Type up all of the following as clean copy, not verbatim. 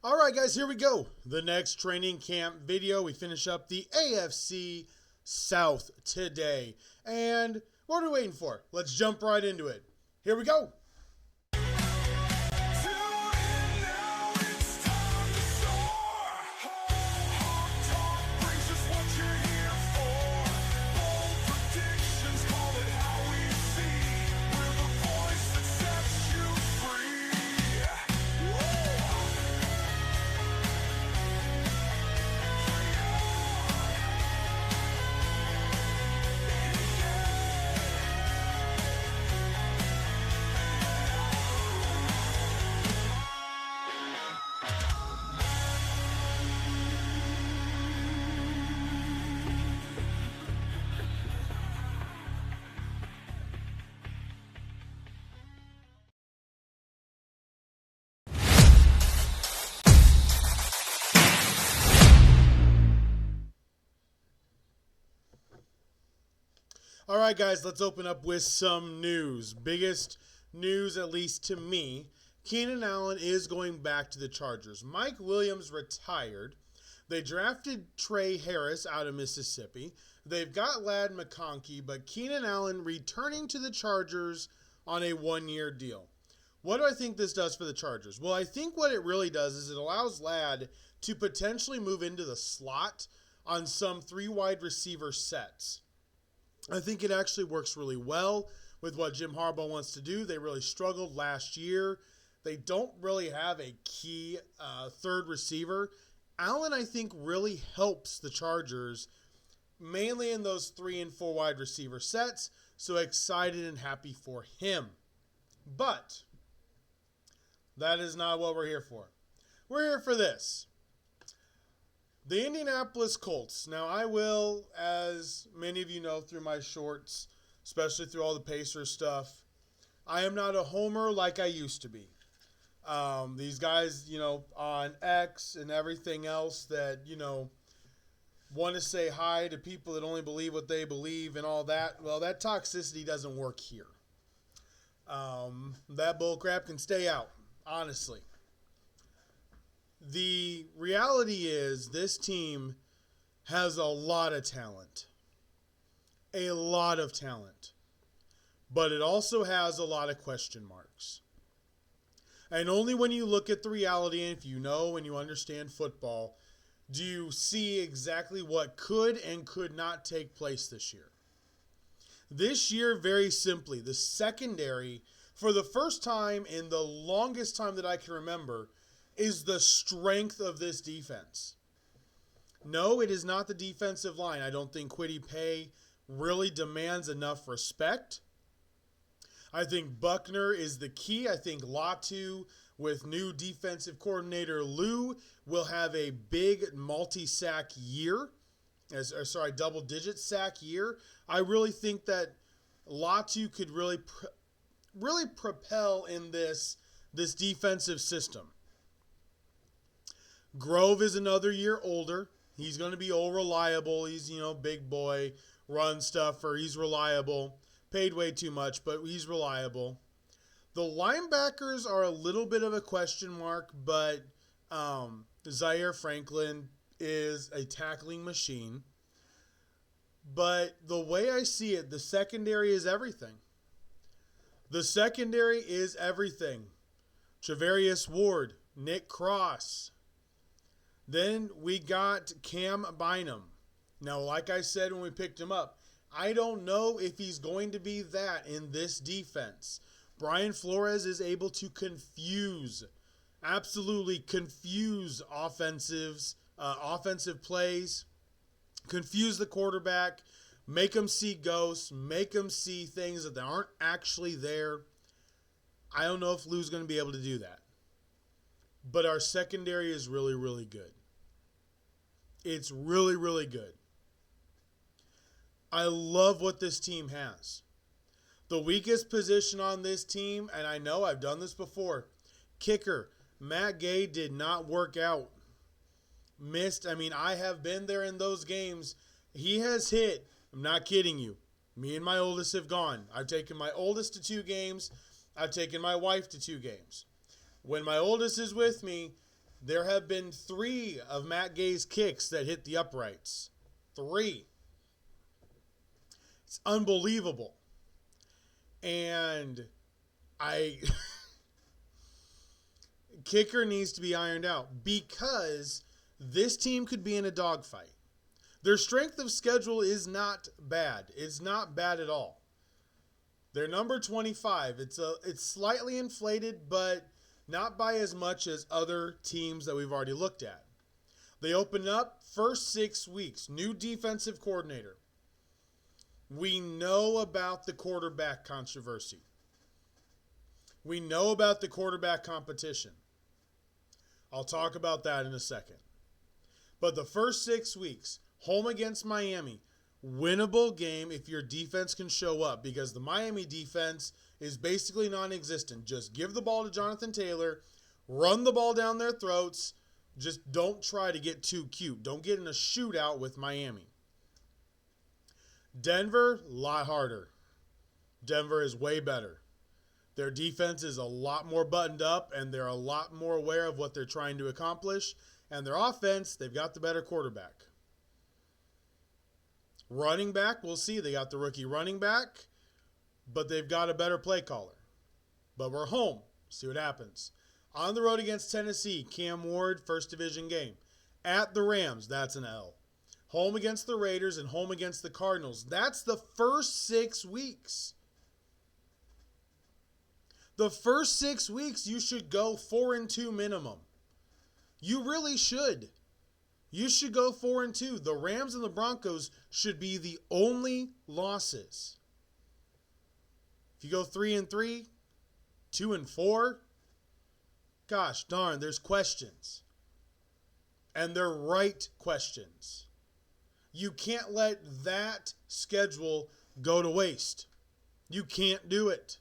All right, guys, here we go. The next training camp video. We finish up the AFC South today. And what are we waiting for? Let's jump right into it. Here we go. All right, guys, let's open up with some news. Biggest news, at least to me, Keenan Allen is going back to the Chargers. Mike Williams retired. They drafted Trey Harris out of Mississippi. They've got Ladd McConkey, but Keenan Allen returning to the Chargers on a one-year deal. What do I think this does for the Chargers? Well, I think what it really does is it allows Ladd to potentially move into the slot on some three wide receiver sets. I think it actually works really well with what Jim Harbaugh wants to do. They really struggled last year. They don't really have a key third receiver. Allen, I think, really helps the Chargers, mainly in those 3 and 4 wide receiver sets. So excited and happy for him. But that is not what we're here for. We're here for this. The Indianapolis Colts. Now, I will, as many of you know through my shorts, especially through all the Pacers stuff, I am not a homer like I used to be. These guys, on X and everything else that, want to say hi to people that only believe what they believe and all that. Well, that toxicity doesn't work here. That bullcrap can stay out, honestly. The reality is this team has a lot of talent. A lot of talent. But it also has a lot of question marks. And only when you look at the reality, and if you know and you understand football, do you see exactly what could and could not take place this year. This year, very simply, the secondary, for the first time in the longest time that I can remember, is the strength of this defense. No, it is not the defensive line. I don't think Kwity Paye really demands enough respect. I think Buckner is the key. I think Latu, with new defensive coordinator Lou, will have a big multi-sack year. Double-digit sack year. I really think that Latu could really propel in this defensive system. Grove is another year older. He's going to be old reliable. He's, big boy, run stuffer. He's reliable. Paid way too much, but he's reliable. The linebackers are a little bit of a question mark, but Zaire Franklin is a tackling machine. But the way I see it, the secondary is everything. The secondary is everything. Travarius Ward, Nick Cross. Then we got Cam Bynum. Now, like I said when we picked him up, I don't know if he's going to be that in this defense. Brian Flores is able to absolutely confuse offensive plays, confuse the quarterback, make them see ghosts, make them see things that aren't actually there. I don't know if Lou's going to be able to do that. But our secondary is really, really good. It's really, really good. I love what this team has. The weakest position on this team, and I know I've done this before, kicker. Matt Gay did not work out. I have been there in those games. He has hit. I'm not kidding you. Me and my oldest have gone. I've taken my oldest to 2 games. I've taken my wife to 2 games. When my oldest is with me, There have been 3 of Matt Gay's kicks that hit the uprights. 3. It's unbelievable. And kicker needs to be ironed out because this team could be in a dogfight. Their strength of schedule is not bad. It's not bad at all. They're number 25. It's slightly inflated, but not by as much as other teams that we've already looked at. They open up first 6 weeks. New defensive coordinator. We know about the quarterback controversy. We know about the quarterback competition. I'll talk about that in a second. But the first 6 weeks, home against Miami, winnable game if your defense can show up, because the Miami defense is basically non-existent. Just give the ball to Jonathan Taylor, run the ball down their throats. Just don't try to get too cute. Don't get in a shootout with Miami. Denver, a lot harder. Denver is way better. Their defense is a lot more buttoned up, and they're a lot more aware of what they're trying to accomplish. And their offense, they've got the better quarterback. Running back, we'll see. They got the rookie running back, but they've got a better play caller. But we're home. See what happens. On the road against Tennessee, Cam Ward, first division game. At the Rams, that's an L. Home against the Raiders and home against the Cardinals. That's the first 6 weeks. The first 6 weeks, you should go 4-2 minimum. You really should. You should go 4-2. The Rams and the Broncos should be the only losses. If you go 3-3, 2-4, gosh darn, there's questions. And they're right questions. You can't let that schedule go to waste. You can't do it.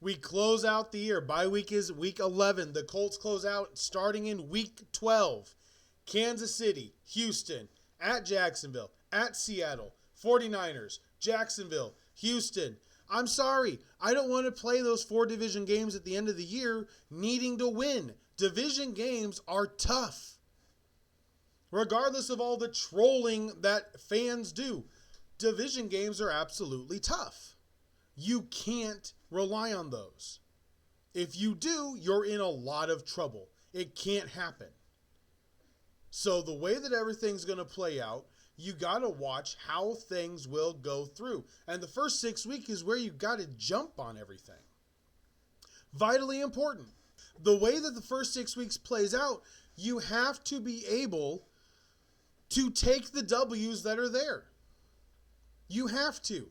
We close out the year. Bye week is week 11. The Colts close out starting in week 12. Kansas City, Houston, at Jacksonville, at Seattle, 49ers, Jacksonville, Houston. I'm sorry. I don't want to play those 4 division games at the end of the year needing to win. Division games are tough. Regardless of all the trolling that fans do, division games are absolutely tough. You can't rely on those. If you do, you're in a lot of trouble. It can't happen. So the way that everything's going to play out, you got to watch how things will go through. And the first 6 weeks is where you got to jump on everything. Vitally important. The way that the first 6 weeks plays out, you have to be able to take the W's that are there. You have to.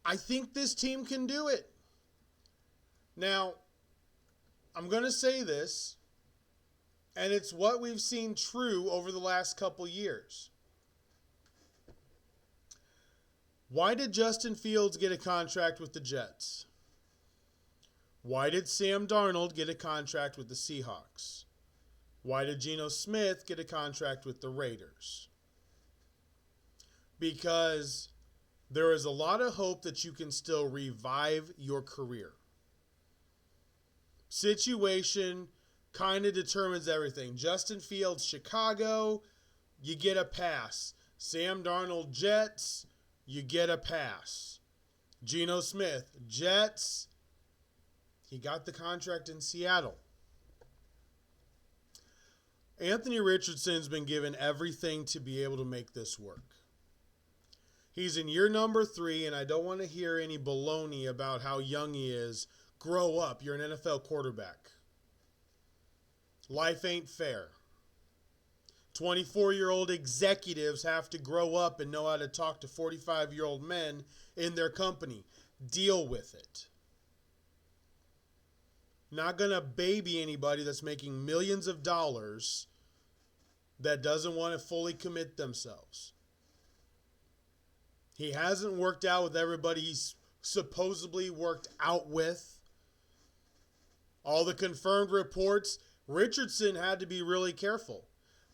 I think this team can do it. Now, I'm going to say this, and it's what we've seen true over the last couple years. Why did Justin Fields get a contract with the Jets? Why did Sam Darnold get a contract with the Seahawks? Why did Geno Smith get a contract with the Raiders? Because there is a lot of hope that you can still revive your career. Situation kind of determines everything. Justin Fields, Chicago, you get a pass. Sam Darnold, Jets, you get a pass. Geno Smith, Jets, he got the contract in Seattle. Anthony Richardson's been given everything to be able to make this work. He's in year number 3, and I don't want to hear any baloney about how young he is. Grow up. You're an NFL quarterback. Life ain't fair. 24-year-old executives have to grow up and know how to talk to 45-year-old men in their company. Deal with it. Not going to baby anybody that's making millions of dollars that doesn't want to fully commit themselves. He hasn't worked out with everybody he's supposedly worked out with. All the confirmed reports, Richardson had to be really careful.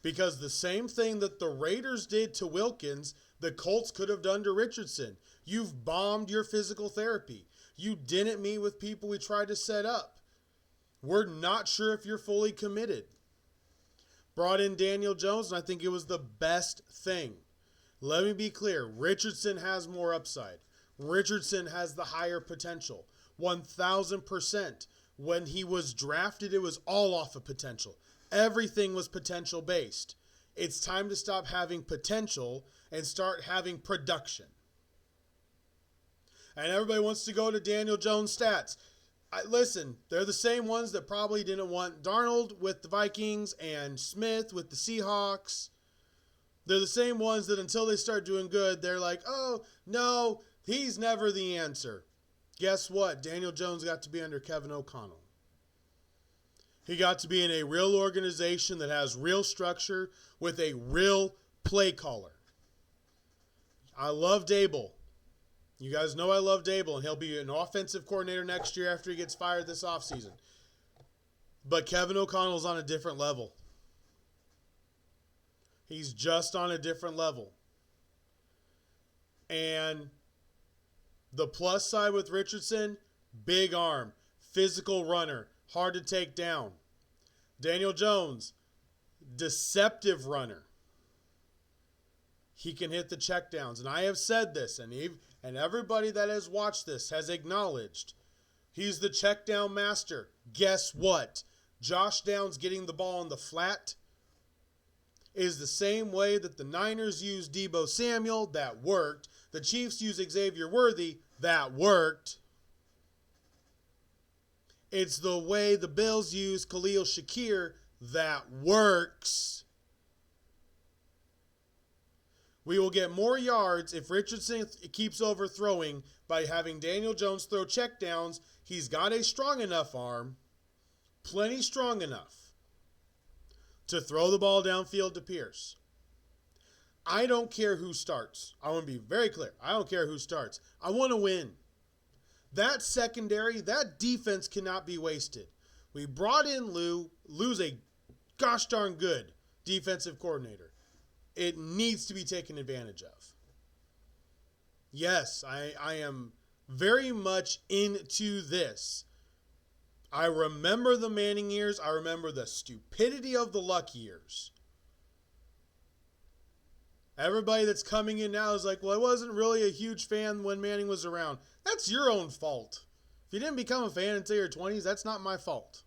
Because the same thing that the Raiders did to Wilkins, the Colts could have done to Richardson. You've bombed your physical therapy. You didn't meet with people we tried to set up. We're not sure if you're fully committed. Brought in Daniel Jones, and I think it was the best thing. Let me be clear. Richardson has more upside. Richardson has the higher potential. 1,000%. When he was drafted, it was all off of potential. Everything was potential based. It's time to stop having potential and start having production. And everybody wants to go to Daniel Jones stats. Listen, they're the same ones that probably didn't want Darnold with the Vikings and Smith with the Seahawks. They're the same ones that until they start doing good, they're like, oh, no, he's never the answer. Guess what? Daniel Jones got to be under Kevin O'Connell. He got to be in a real organization that has real structure with a real play caller. I love Dable. You guys know I love Dable, and he'll be an offensive coordinator next year after he gets fired this offseason. But Kevin O'Connell's on a different level. He's just on a different level. And the plus side with Richardson, big arm, physical runner, hard to take down. Daniel Jones, deceptive runner. He can hit the checkdowns. And I have said this, and everybody that has watched this has acknowledged he's the checkdown master. Guess what? Josh Downs getting the ball in the flat is the same way that the Niners used Deebo Samuel. That worked. The Chiefs used Xavier Worthy. That worked. It's the way the Bills use Khalil Shakir. That works. We will get more yards if Richardson keeps overthrowing by having Daniel Jones throw checkdowns. He's got a strong enough arm, plenty strong enough, to throw the ball downfield to Pierce. I don't care who starts. I want to be very clear. I don't care who starts. I want to win. That secondary, that defense cannot be wasted. We brought in Lou. Lou's a gosh darn good defensive coordinator. It needs to be taken advantage of. Yes, I am very much into this. I remember the Manning years. I remember the stupidity of the Luck years. Everybody that's coming in now is like, well, I wasn't really a huge fan when Manning was around. That's your own fault. If you didn't become a fan until your 20s, that's not my fault.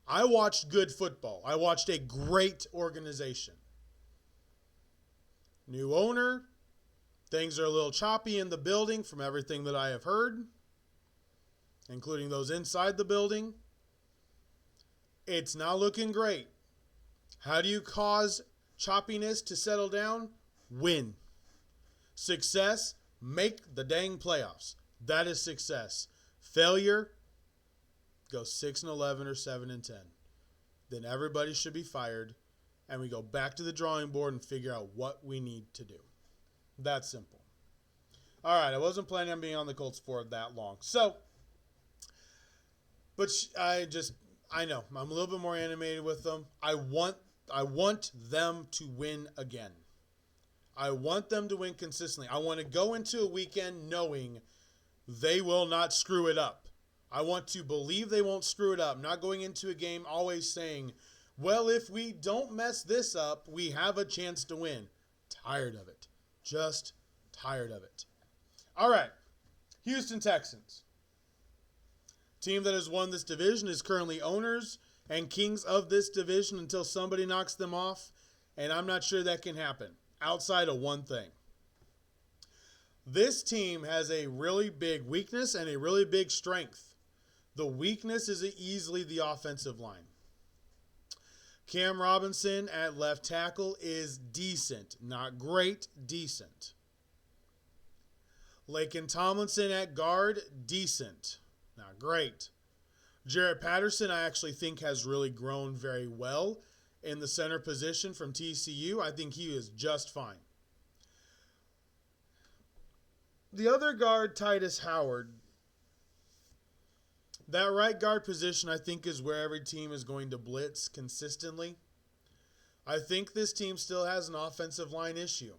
I watched good football. I watched a great organization. New owner. Things are a little choppy in the building from everything that I have heard, including those inside the building. It's not looking great. How do you cause choppiness to settle down? Win. Success, make the dang playoffs. That is success. Failure, go 6-11 or 7-10. Then everybody should be fired, and we go back to the drawing board and figure out what we need to do. That simple. All right, I wasn't planning on being on the Colts for that long. So, but I know, I'm a little bit more animated with them. I want them to win again. I want them to win consistently. I want to go into a weekend knowing they will not screw it up. I want to believe they won't screw it up. Not going into a game always saying, well, if we don't mess this up, we have a chance to win. Tired of it. Just tired of it. All right. Houston Texans. Team that has won this division is currently owners and kings of this division until somebody knocks them off. And I'm not sure that can happen outside of one thing. This team has a really big weakness and a really big strength. The weakness is easily the offensive line. Cam Robinson at left tackle is decent. Not great, decent. Laken Tomlinson at guard, decent. Not great. Jarrett Patterson, I actually think, has really grown very well in the center position from TCU. I think he is just fine. The other guard, Titus Howard, that right guard position, I think, is where every team is going to blitz consistently. I think this team still has an offensive line issue.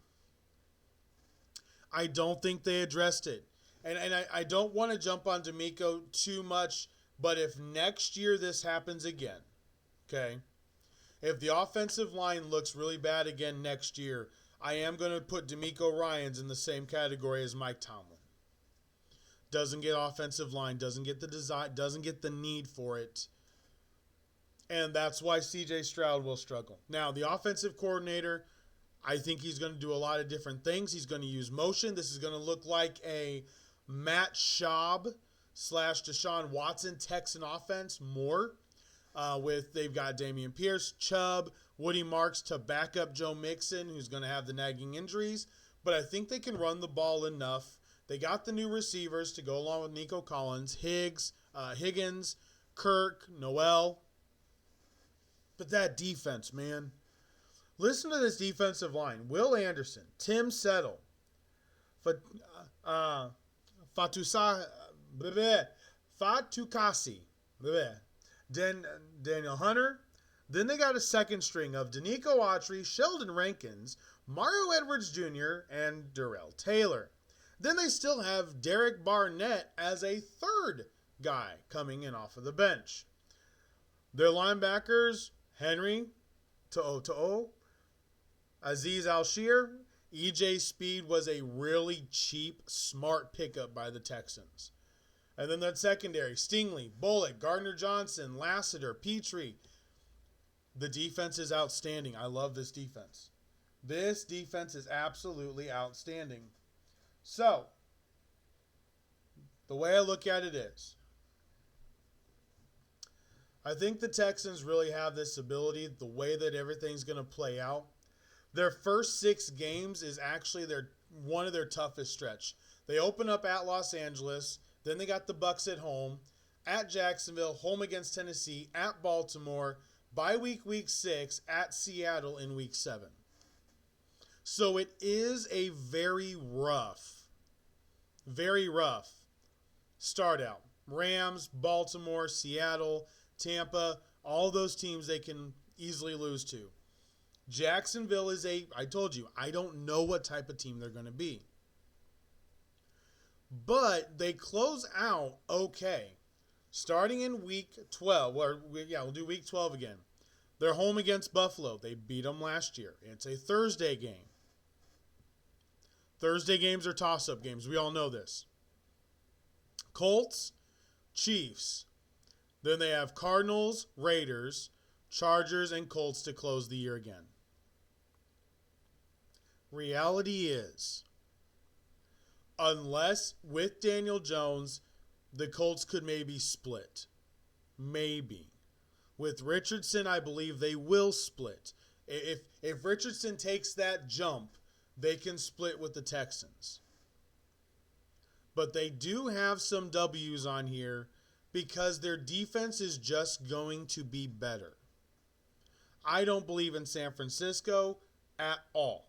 I don't think they addressed it. And I don't want to jump on D'Amico too much But if next year this happens again, okay, if the offensive line looks really bad again next year, I am going to put D'Amico Ryans in the same category as Mike Tomlin. Doesn't get offensive line, doesn't get the design, doesn't get the need for it. And that's why CJ Stroud will struggle. Now, the offensive coordinator, I think he's going to do a lot of different things. He's going to use motion. This is going to look like a Matt Schaub / Deshaun Watson Texan offense more. They've got Dameon Pierce, Chubb, Woody Marks to back up Joe Mixon, who's going to have the nagging injuries. But I think they can run the ball enough. They got the new receivers to go along with Nico Collins, Higgins, Kirk, Noel. But that defense, man. Listen to this defensive line. Will Anderson, Tim Settle, Fatukasi, Daniel Hunter. Then they got a second string of Danico Autry, Sheldon Rankins, Mario Edwards Jr., and Darrell Taylor. Then they still have Derek Barnett as a third guy coming in off of the bench. Their linebackers, Henry, To'o, Aziz Al-Shir, EJ Speed was a really cheap, smart pickup by the Texans. And then that secondary, Stingley, Bullock, Gardner-Johnson, Lassiter, Petrie. The defense is outstanding. I love this defense. This defense is absolutely outstanding. So, the way I look at it is, I think the Texans really have this ability, the way that everything's going to play out. Their first 6 games is actually one of their toughest stretch. They open up at Los Angeles, then they got the Bucs at home, at Jacksonville, home against Tennessee, at Baltimore, bye week 6, at Seattle in week 7. So it is a very rough start out. Rams, Baltimore, Seattle, Tampa, all those teams they can easily lose to. Jacksonville is I told you, I don't know what type of team they're going to be. But they close out okay. Starting in week 12, we'll do week 12 again. They're home against Buffalo. They beat them last year. It's a Thursday game. Thursday games are toss-up games. We all know this. Colts, Chiefs. Then they have Cardinals, Raiders, Chargers, and Colts to close the year again. Reality is, unless with Daniel Jones, the Colts could maybe split. Maybe. With Richardson, I believe they will split. If Richardson takes that jump, they can split with the Texans. But they do have some W's on here because their defense is just going to be better. I don't believe in San Francisco at all.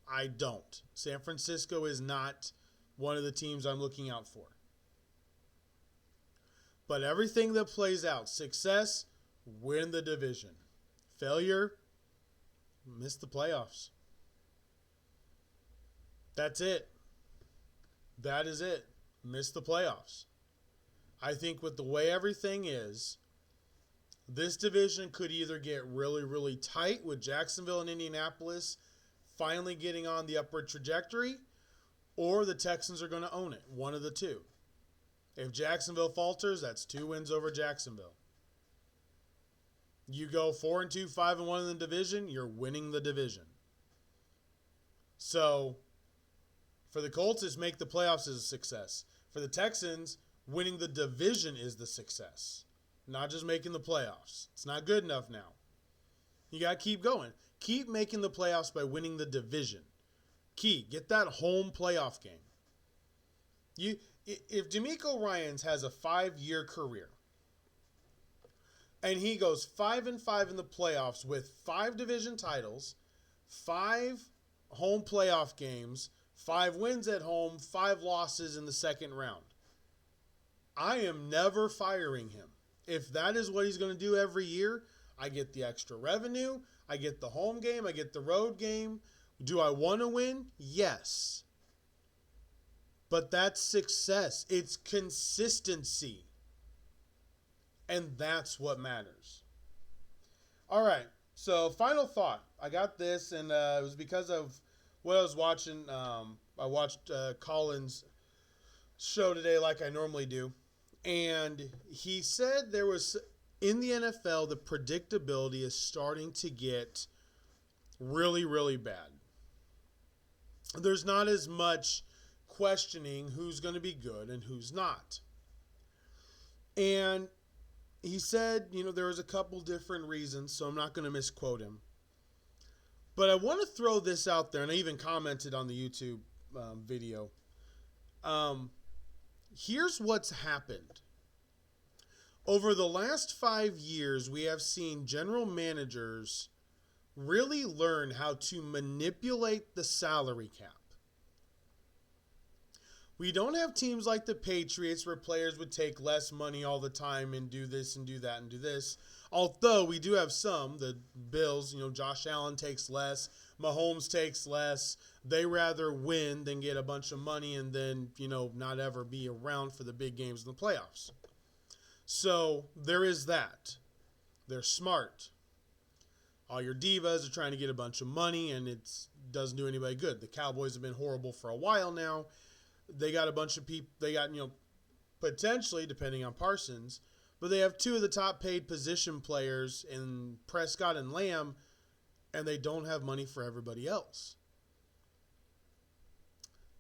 I don't. San Francisco is not one of the teams I'm looking out for. But everything that plays out, success, win the division. Failure, miss the playoffs. That's it. That is it. Miss the playoffs. I think with the way everything is, this division could either get really, really tight with Jacksonville and Indianapolis finally getting on the upward trajectory, or the Texans are going to own it. One of the two. If Jacksonville falters, that's 2 wins over Jacksonville. You go 4-2, 5-1 in the division, you're winning the division. So, for the Colts, it's make the playoffs is a success. For the Texans, winning the division is the success. Not just making the playoffs. It's not good enough now. You got to keep going. Keep making the playoffs by winning the division. Key, get that home playoff game. If D'Amico Ryans has a 5-year career and he goes 5-5 in the playoffs with 5 division titles, 5 home playoff games, 5 wins at home, 5 losses in the second round, I am never firing him. If that is what he's going to do every year, I get the extra revenue, I get the home game, I get the road game. Do I want to win? Yes. But that's success. It's consistency. And that's what matters. All right. So, final thought. I got this, and it was because of what I was watching. I watched Colin's show today, like I normally do. And he said there was, in the NFL, the predictability is starting to get really, really bad. There's not as much questioning who's going to be good and who's not. And he said, there was a couple different reasons, so I'm not going to misquote him. But I want to throw this out there, and I even commented on the YouTube video. Here's what's happened. Over the last 5 years, we have seen general managers really learn how to manipulate the salary cap. We don't have teams like the Patriots where players would take less money all the time and do this and do that and do this. Although we do have some, the Bills, Josh Allen takes less, Mahomes takes less. They rather win than get a bunch of money and then, not ever be around for the big games in the playoffs. So there is that. They're smart. All your divas are trying to get a bunch of money, and it doesn't do anybody good. The Cowboys have been horrible for a while now. They got a bunch of people. They got, potentially, depending on Parsons, but they have two of the top paid position players in Prescott and Lamb, and they don't have money for everybody else.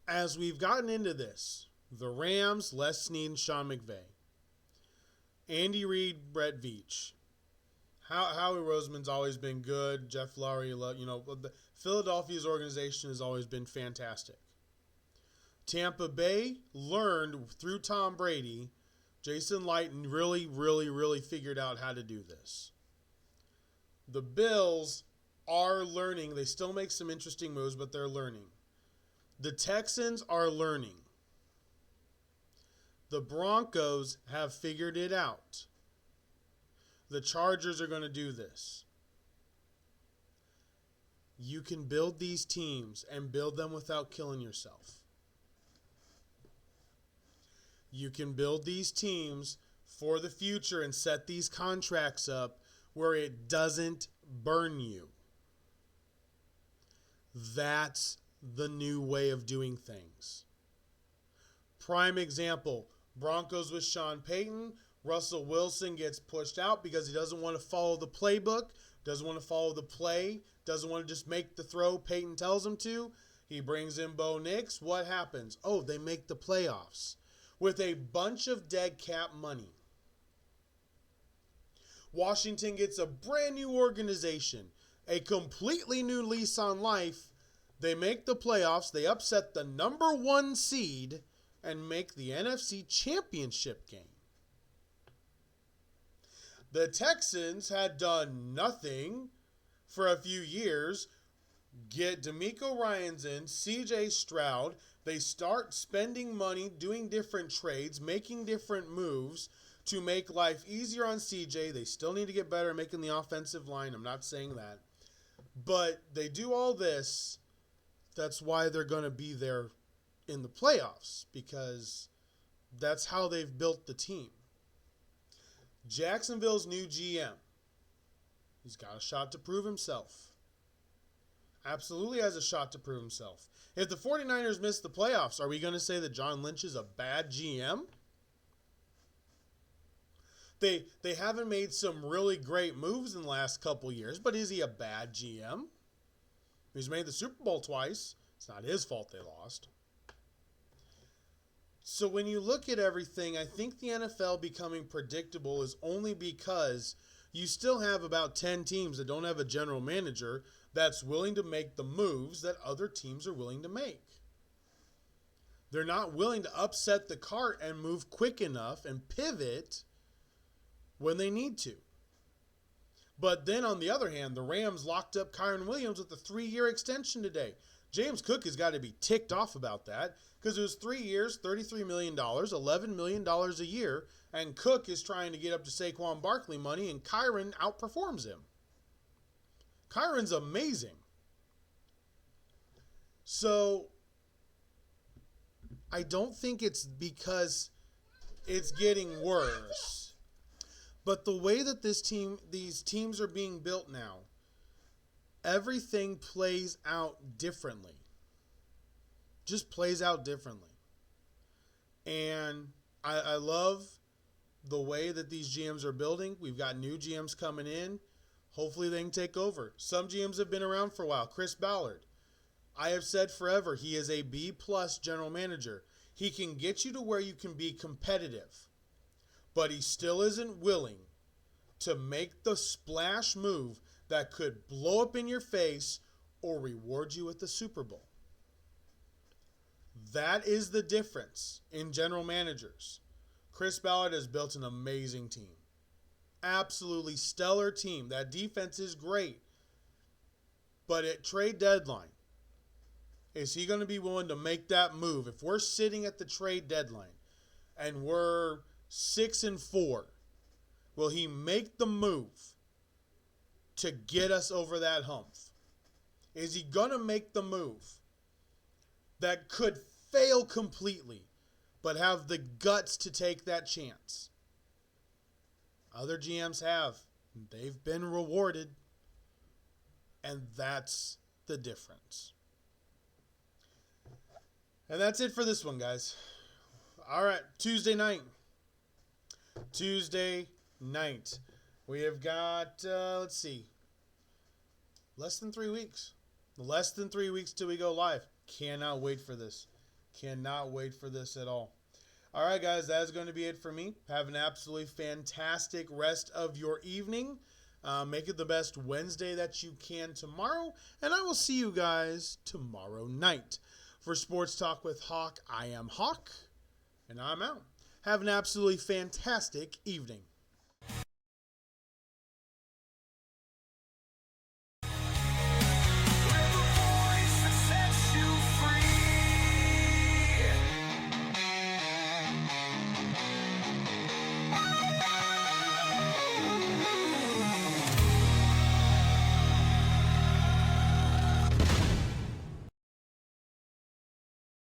As we've gotten into this, the Rams, Les Snead and Sean McVay, Andy Reid, Brett Veach, Howie Roseman's always been good. Jeff Lurie, Philadelphia's organization has always been fantastic. Tampa Bay learned through Tom Brady. Jason Lighton really, really, really figured out how to do this. The Bills are learning. They still make some interesting moves, but they're learning. The Texans are learning. The Broncos have figured it out. The Chargers are going to do this. You can build these teams and build them without killing yourself. You can build these teams for the future and set these contracts up where it doesn't burn you. That's the new way of doing things. Prime example, Broncos with Sean Payton. Russell Wilson gets pushed out because he doesn't want to follow the playbook, doesn't want to follow the play, doesn't want to just make the throw Payton tells him to. He brings in Bo Nix. What happens? Oh, they make the playoffs with a bunch of dead cap money. Washington gets a brand new organization, a completely new lease on life. They make the playoffs. They upset the number 1 seed and make the NFC Championship game. The Texans had done nothing for a few years. Get DeMeco Ryans in, CJ Stroud. They start spending money, doing different trades, making different moves to make life easier on CJ. They still need to get better at making the offensive line. I'm not saying that. But they do all this. That's why they're going to be there in the playoffs, because that's how they've built the team. Jacksonville's new GM. He's got a shot to prove himself. Absolutely has a shot to prove himself. If the 49ers miss the playoffs, are we going to say that John Lynch is a bad GM? They haven't made some really great moves in the last couple years, but is he a bad GM? He's made the Super Bowl twice. It's not his fault they lost. So when you look at everything, I think the NFL becoming predictable is only because you still have about 10 teams that don't have a general manager that's willing to make the moves that other teams are willing to make. They're not willing to upset the cart and move quick enough and pivot when they need to. But then on the other hand, the Rams locked up Kyren Williams with a 3-year extension today. James Cook has got to be ticked off about that because it was 3 years, $33 million, $11 million a year, and Cook is trying to get up to Saquon Barkley money, and Kyren outperforms him. Kyron's amazing. So I don't think it's because it's getting worse. But the way that these teams are being built now, everything plays out differently. Just plays out differently. And I love the way that these GMs are building. We've got new GMs coming in. Hopefully they can take over. Some GMs have been around for a while. Chris Ballard. I have said forever he is a B+ general manager. He can get you to where you can be competitive. But he still isn't willing to make the splash move that could blow up in your face or reward you with the Super Bowl. That is the difference in general managers. Chris Ballard has built an amazing team. Absolutely stellar team. That defense is great. But at trade deadline, is he going to be willing to make that move? If we're sitting at the trade deadline and we're 6-4, will he make the move to get us over that hump? Is he going to make the move that could fail completely, but have the guts to take that chance? Other GMs have. They've been rewarded. And that's the difference. And that's it for this one, guys. All right, Tuesday night. We have got, let's see, less than 3 weeks. Less than 3 weeks till we go live. Cannot wait for this. Cannot wait for this at all. All right, guys, that is going to be it for me. Have an absolutely fantastic rest of your evening. Make it the best Wednesday that you can tomorrow. And I will see you guys tomorrow night. For Sports Talk with Hawk, I am Hawk, and I'm out. Have an absolutely fantastic evening.